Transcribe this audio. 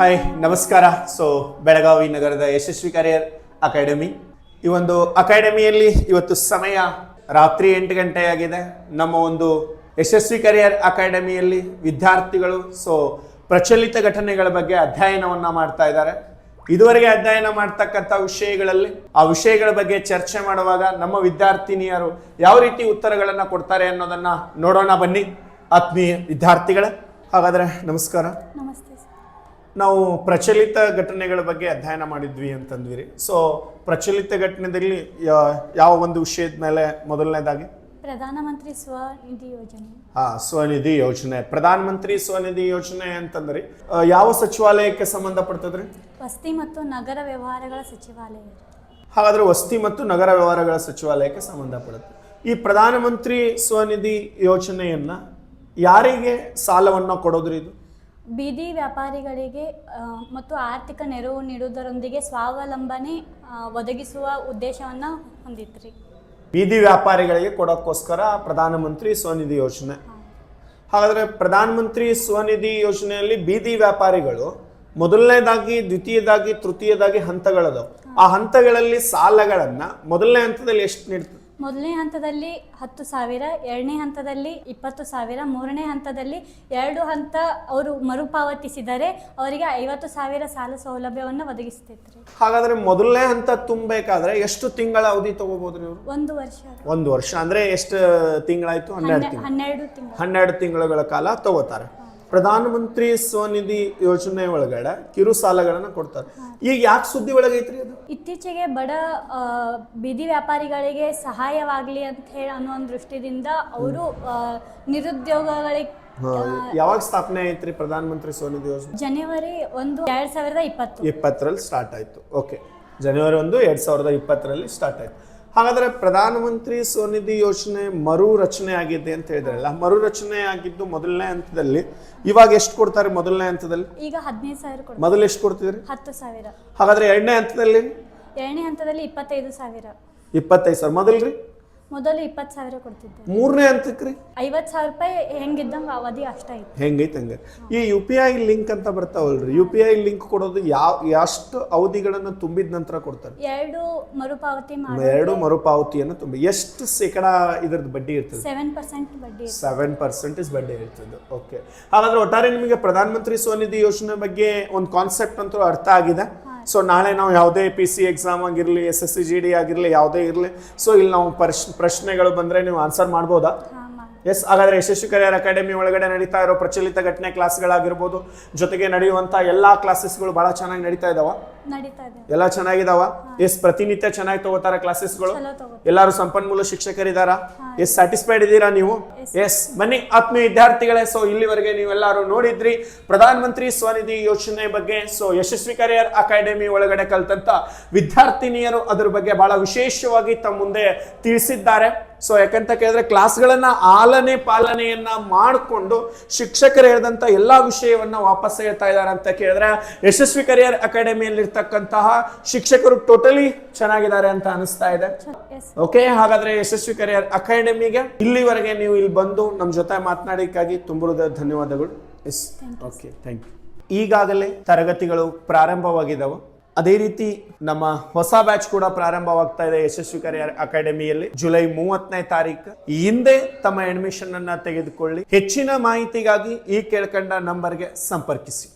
Hi ನಮಸ್ಕಾರ. ಬೆಳಗಾವಿ ನಗರದ ಯಶಸ್ವಿ career academy, ಈ ಒಂದು ಅಕಾಡೆಮಿಯಲ್ಲಿ ಇವತ್ತು ಸಮಯ ರಾತ್ರಿ 8 ಗಂಟೆ ಆಗಿದೆ. ನಮ್ಮ ಒಂದು ಯಶಸ್ವಿ ಕರಿಯರ್ ಅಕಾಡೆಮಿಯಲ್ಲಿ ವಿದ್ಯಾರ್ಥಿಗಳು ಪ್ರಚಲಿತ ಘಟನೆಗಳ ಬಗ್ಗೆ ಅಧ್ಯಯನವನ್ನ ಮಾಡ್ತಾ ಇದ್ದಾರೆ. ಇದುವರೆಗೆ ಅಧ್ಯಯನ ಮಾಡ್ತಕ್ಕಂಥ ವಿಷಯಗಳಲ್ಲಿ ಆ ವಿಷಯಗಳ ಬಗ್ಗೆ ಚರ್ಚೆ ಮಾಡುವಾಗ ನಮ್ಮ ವಿದ್ಯಾರ್ಥಿನಿಯರು ಯಾವ ರೀತಿ ಉತ್ತರಗಳನ್ನ ಕೊಡ್ತಾರೆ ಅನ್ನೋದನ್ನ ನೋಡೋಣ ಬನ್ನಿ ಆತ್ಮೀಯ ವಿದ್ಯಾರ್ಥಿಗಳೇ. ಹಾಗಾದ್ರೆ ನಮಸ್ಕಾರ. ನಮಸ್ತೆ ಸರ್. ನಾವು ಪ್ರಚಲಿತ ಘಟನೆಗಳ ಬಗ್ಗೆ ಅಧ್ಯಯನ ಮಾಡಿದ್ವಿ ಅಂತಂದ್ವಿ. ಪ್ರಚಲಿತ ಘಟನೆಯಲ್ಲಿ ಯಾವ ಒಂದು ವಿಷಯದ ಮೇಲೆ ಮೊದಲನೇದಾಗಿ ಪ್ರಧಾನಮಂತ್ರಿ ಸ್ವನಿಧಿ ಯೋಜನೆ. ಸ್ವನಿಧಿ ಯೋಜನೆ. ಪ್ರಧಾನಮಂತ್ರಿ ಸ್ವನಿಧಿ ಯೋಜನೆ ಅಂತಂದ್ರಿ ಯಾವ ಸಚಿವಾಲಯಕ್ಕೆ ಸಂಬಂಧಪಡ್ತದ್ರಿ? ವಸತಿ ಮತ್ತು ನಗರ ವ್ಯವಹಾರಗಳ ಸಚಿವಾಲಯ. ಹಾಗಾದ್ರೆ ವಸತಿ ಮತ್ತು ನಗರ ವ್ಯವಹಾರಗಳ ಸಚಿವಾಲಯಕ್ಕೆ ಸಂಬಂಧಪಡುತ್ತೆ. ಈ ಪ್ರಧಾನಮಂತ್ರಿ ಸ್ವನಿಧಿ ಯೋಜನೆಯನ್ನ ಯಾರಿಗೆ ಸಾಲವನ್ನು ಕೊಡೋದ್ರಿ? ಇದು ಬೀದಿ ವ್ಯಾಪಾರಿಗಳಿಗೆ ಮತ್ತು ಆರ್ಥಿಕ ನೆರವು ನೀಡುವುದರೊಂದಿಗೆ ಸ್ವಾವಲಂಬನೆ ಒದಗಿಸುವ ಉದ್ದೇಶವನ್ನು ಹೊಂದಿತ್ರಿ. ಬೀದಿ ವ್ಯಾಪಾರಿಗಳಿಗೆ ಕೊಡೋಕ್ಕೋಸ್ಕರ ಪ್ರಧಾನಮಂತ್ರಿ ಸ್ವನಿಧಿ ಯೋಜನೆ. ಹಾಗಾದ್ರೆ ಪ್ರಧಾನಮಂತ್ರಿ ಸ್ವನಿಧಿ ಯೋಜನೆಯಲ್ಲಿ ಬೀದಿ ವ್ಯಾಪಾರಿಗಳು ಮೊದಲನೇದಾಗಿ, ದ್ವಿತೀಯದಾಗಿ, ತೃತೀಯದಾಗಿ ಹಂತಗಳದಾವ. ಆ ಹಂತಗಳಲ್ಲಿ ಸಾಲಗಳನ್ನ ಮೊದಲನೇ ಹಂತದಲ್ಲಿ ಎಷ್ಟು ನೀಡ್ತದೆ? ಮೊದಲನೇ ಹಂತದಲ್ಲಿ 10,000, ಎರಡನೇ ಹಂತದಲ್ಲಿ 20,000, ಮೂರನೇ ಹಂತದಲ್ಲಿ 2 ಹಂತ ಅವರು ಮರುಪಾವತಿಸಿದರೆ ಅವರಿಗೆ 50,000 ಸಾಲ ಸೌಲಭ್ಯವನ್ನು ಒದಗಿಸ್ತೈತ್ರಿ. ಹಾಗಾದ್ರೆ ಮೊದಲನೇ ಹಂತ ತುಂಬಬೇಕಾದ್ರೆ ಎಷ್ಟು ತಿಂಗಳ ಅವಧಿ ತಗೋಬಹುದು ನೀವು? 1 ವರ್ಷ. 1 ವರ್ಷ ಅಂದ್ರೆ ಎಷ್ಟು ತಿಂಗಳಾಯ್ತು? 12 ತಿಂಗಳ ಕಾಲ ತಗೋತಾರೆ. ಪ್ರಧಾನಮಂತ್ರಿ ಸ್ವನಿಧಿ ಯೋಜನೆ ಒಳಗಡೆ ಕಿರು ಸಾಲಗಳನ್ನ ಕೊಡ್ತಾರೆ. ಈಗ ಯಾಕೆ ಸುದ್ದಿ ಒಳಗೈತ್ರಿ ಅದು? ಇತ್ತೀಚೆಗೆ ಬಡ ಬೀದಿ ವ್ಯಾಪಾರಿಗಳಿಗೆ ಸಹಾಯವಾಗಲಿ ಅಂತ ಹೇಳಿ ಅನ್ನೋ ಒಂದು ದೃಷ್ಟಿಯಿಂದ ಅವರು ನಿರುದ್ಯೋಗಗಳಿಗೆ ಯಾವಾಗ ಸ್ಥಾಪನೆ ಆಯ್ತ್ರಿ ಪ್ರಧಾನಮಂತ್ರಿ ಸ್ವನಿಧಿ ಯೋಜನೆ? ಜನವರಿ 1, 2020 ಸ್ಟಾರ್ಟ್ ಆಯ್ತು. ಓಕೆ, ಜನವರಿ 1, 2020 ಸ್ಟಾರ್ಟ್ ಆಯ್ತು. ಹಾಗಾದ್ರೆ ಪ್ರಧಾನಮಂತ್ರಿ ಸ್ವನಿಧಿ ಯೋಜನೆ ಮರು ರಚನೆ ಆಗಿದೆ ಅಂತ ಹೇಳಿದ್ರಲ್ಲ, ಮರು ರಚನೆ ಆಗಿದ್ದು ಮೊದಲನೇ ಹಂತದಲ್ಲಿ. ಇವಾಗ ಎಷ್ಟು ಕೊಡ್ತಾರೆ ಮೊದಲನೇ ಹಂತದಲ್ಲಿ? ಈಗ 15,000 ಕೊಡ್ತಾರೆ. ಮೊದಲು ಎಷ್ಟು ಕೊಡ್ತಿದ್ರಿ? 10,000. ಹಾಗಾದ್ರೆ ಎರಡನೇ ಹಂತದಲ್ಲಿ? 25,000. 25,000. ಮೊದಲು 20,000 ಕೊಡ್ತಿದ್ದೆ. ಮೂರನೇ ಹಂತಕ್ಕೆ ರೀ 50,000 ರೂಪಾಯಿ ಹೆಂಗಿದ್ದಂಗೆ ಅವಧಿ ಅಷ್ಟ ಐತಿ. ಹೆಂಗೈತೆ ಹಂಗೆ. ಈ UPI ಲಿಂಕ್ ಅಂತ ಬರ್ತಾವಲ್ರಿ, UPI ಲಿಂಕ್ ಕೊಡೋದು ಎಷ್ಟು ಅವಧಿಗಳನ್ನು ತುಂಬಿದ ನಂತರ ಕೊಡ್ತಾರೆ? 2 ಮರುಪಾವತಿ ಮಾಡಿ. 2 ಮರುಪಾವತಿಯನ್ನು ತುಂಬಿ ಎಷ್ಟು ಶೇಕಡ ಇದ್ರದ್ದು ಬಡ್ಡಿ ಇರ್ತದೆ? 7% ಬಡ್ಡಿ. 7% ಬಡ್ಡಿ ಇರ್ತದೆ. ಓಕೆ, ಹಾಗಾದ್ರೆ ಒಟ್ಟಾರೆ ನಿಮಗೆ ಪ್ರಧಾನಮಂತ್ರಿ ಸ್ವನಿಧಿ ಯೋಜನೆ ಬಗ್ಗೆ ಒಂದು ಕಾನ್ಸೆಪ್ಟ್ ಅಂತೂ ಅರ್ಥ ಆಗಿದೆ. ನಾಳೆ ನಾವು ಯಾವುದೇ PC ಎಕ್ಸಾಮ್ ಆಗಿರಲಿ, SSC GD ಆಗಿರಲಿ, ಯಾವುದೇ ಇರಲಿ, ಇಲ್ಲಿ ನಾವು ಪ್ರಶ್ನೆಗಳು ಬಂದ್ರೆ ನೀವು ಆನ್ಸರ್ ಮಾಡ್ಬೋದಾ? ಎಸ್. ಹಾಗಾದ್ರೆ ಯಶಸ್ವಿ ಕರಿಯರ್ ಅಕಾಡೆಮಿ ಒಳಗಡೆ ನಡೀತಾ ಇರೋ ಪ್ರಚಲಿತ ಘಟನೆ ಕ್ಲಾಸ್ಗಳಾಗಿರ್ಬೋದು, ಜೊತೆಗೆ ನಡೆಯುವಂತ ಎಲ್ಲಾ ಕ್ಲಾಸಸ್ಗಳು ಬಹಳ ಚೆನ್ನಾಗಿ ನಡೀತಾ ಇದಾವ? ಎಲ್ಲ ಚೆನ್ನಾಗಿದಾವ? ಎಸ್. ಪ್ರತಿನಿತ್ಯ ಚೆನ್ನಾಗಿ ತಗೋತಾರ ಕ್ಲಾಸಸ್ಗಳು? ಎಲ್ಲಾರು ಸಂಪನ್ಮೂಲ ಶಿಕ್ಷಕರಿದಾರ? ಎಸ್. ಸ್ಯಾಟಿಸ್ಫೈಡ್ ಇದ್ದೀರಾ ನೀವು? ಎಸ್. ಬನ್ನಿ ಆತ್ಮೀಯ ವಿದ್ಯಾರ್ಥಿಗಳೇ, ಇಲ್ಲಿವರೆಗೆ ನೀವೆಲ್ಲರೂ ನೋಡಿದ್ರಿ ಪ್ರಧಾನಮಂತ್ರಿ ಸ್ವನಿಧಿ ಯೋಜನೆ ಬಗ್ಗೆ. ಯಶಸ್ವಿ ಕರಿಯರ್ ಅಕಾಡೆಮಿ ಒಳಗಡೆ ಕಲ್ತಂತ ವಿದ್ಯಾರ್ಥಿನಿಯರು ಅದ್ರ ಬಗ್ಗೆ ಬಹಳ ವಿಶೇಷವಾಗಿ ತಮ್ಮ ಮುಂದೆ ತಿಳಿಸಿದ್ದಾರೆ. ಯಾಕಂತ ಕೇಳಿದ್ರೆ ಕ್ಲಾಸ್ಗಳನ್ನ ಆಲನೆ ಪಾಲನೆಯನ್ನ ಮಾಡಿಕೊಂಡು ಶಿಕ್ಷಕರು ಹೇಳಿದಂತ ಎಲ್ಲಾ ವಿಷಯವನ್ನ ವಾಪಸ್ ಹೇಳ್ತಾ ಇದ್ದಾರೆ ಅಂತ ಕೇಳಿದ್ರೆ ಯಶಸ್ವಿ ಕರಿಯರ್ ಅಕಾಡೆಮಿಯಲ್ಲಿ ಇರ್ತಕ್ಕಂತಹ ಶಿಕ್ಷಕರು ಟೋಟಲಿ ಚೆನ್ನಾಗಿದ್ದಾರೆ ಅಂತ ಅನಿಸ್ತಾ ಇದೆ. ಓಕೆ, ಹಾಗಾದ್ರೆ ಯಶಸ್ವಿ ಕರಿಯರ್ ಅಕಾಡೆಮಿಗೆ ಇಲ್ಲಿವರೆಗೆ ನೀವು ಇಲ್ಲಿ ಬಂದು ನಮ್ಮ ಜೊತೆ ಮಾತನಾಡಿಕ್ಕಾಗಿ ತುಂಬ ಧನ್ಯವಾದಗಳು. ಎಸ್. Okay, thank you. ಈಗಾಗಲೇ ತರಗತಿಗಳು ಪ್ರಾರಂಭವಾಗಿದ್ದಾವೆ. ಅದೇ ರೀತಿ ನಮ್ಮ ಹೊಸ ಬ್ಯಾಚ್ ಕೂಡ ಪ್ರಾರಂಭವಾಗ್ತಾ ಇದೆ ಯಶಸ್ವಿ ಕರಿಯರ್ ಅಕಾಡೆಮಿಯಲ್ಲಿ ಜುಲೈ 30ನೇ ತಾರೀಕು. ಹಿಂದೆ ತಮ್ಮ ಅಡ್ಮಿಷನ್ ಅನ್ನ ತೆಗೆದುಕೊಳ್ಳಿ. ಹೆಚ್ಚಿನ ಮಾಹಿತಿಗಾಗಿ ಈ ಕೆಳಕಂಡ ನಂಬರ್ಗೆ ಸಂಪರ್ಕಿಸಿ.